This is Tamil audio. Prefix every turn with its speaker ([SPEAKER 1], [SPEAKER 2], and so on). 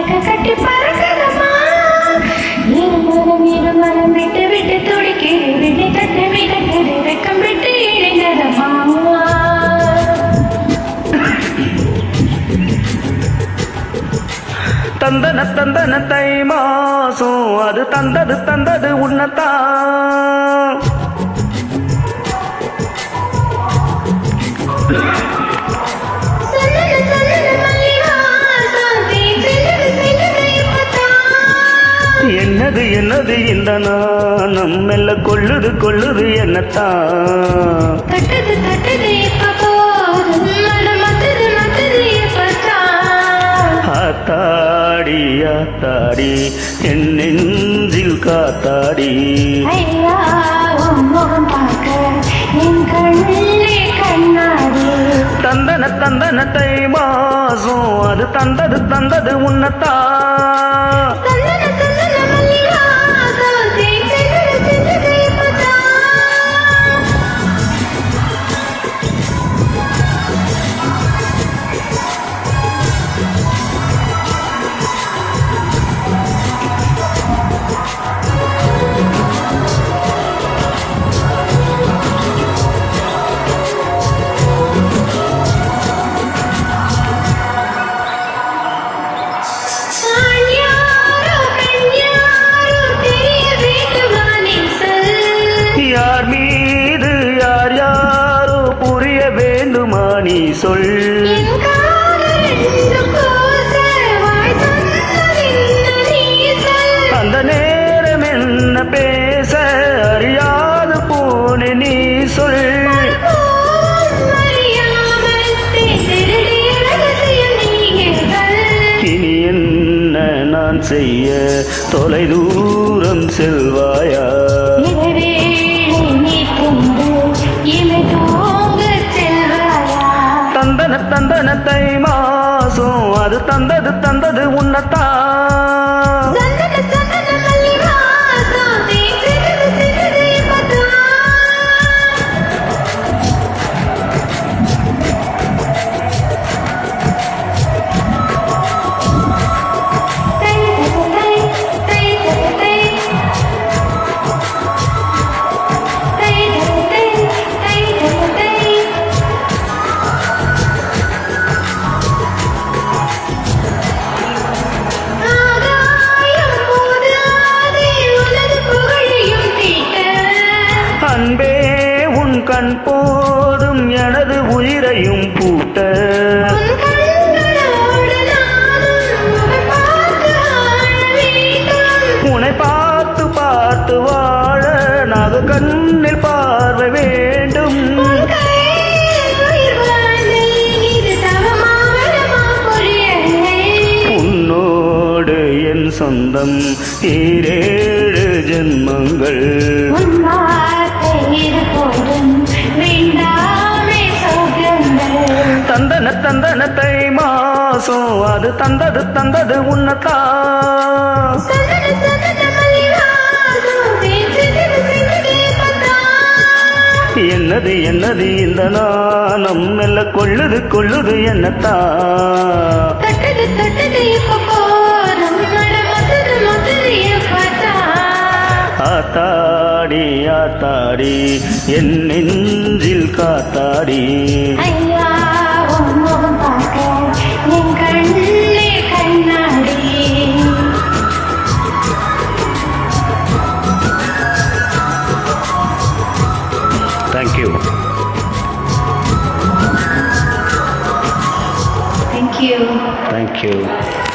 [SPEAKER 1] கட்டி பறக்கதமா இருமரம் விட்டு விட்டு துடிக்கிறேன் விட்டு தட்டு விளக்குது வெக்கம் விட்டு இணைந்ததமா
[SPEAKER 2] தந்தன தந்தன தை மாசம் அது தந்தது தந்தது உன்னத்தான் என்னது என்னது இந்த நாணம் மெல்ல கொள்ளுது கொள்ளுது என்னத்தான்
[SPEAKER 1] தட்டது தட்டது
[SPEAKER 2] ஆத்தாடி ஆத்தாடி என் நெஞ்சில் காத்தாடி தந்தன தந்தன தை மாசம் அது தந்தது தந்தது உன்னத்தான் நீ சொல் அந்த நேரம் என்ன பேச அறியாது போன நீ சொல் இனி என்ன நான் செய்ய தொலை தூரம் செல்வாயா தந்தன தை மாசம் அது தந்தது தந்தது உன்னத்தான் அன்பே உன் கண் போதும் எனது உயிரையும் பூட்ட உன்னை பார்த்து பார்த்து வாழ நாக கண்ணில் பார்வை வேண்டும் உன்னோடு என் சொந்தம் ஈரேழு ஜென்மங்கள் தந்தன தந்தன தை மாசம் அது தந்தது தந்தது உன்னத்தான் என்னது என்னது இந்த நாணம் மெல்ல கொள்ளுது கொள்ளுது என்னத்தான் ஆத்தாடி ஆத்தாடி என் நெஞ்சில் காத்தாடி Thank you.
[SPEAKER 1] Thank you.
[SPEAKER 2] Thank you.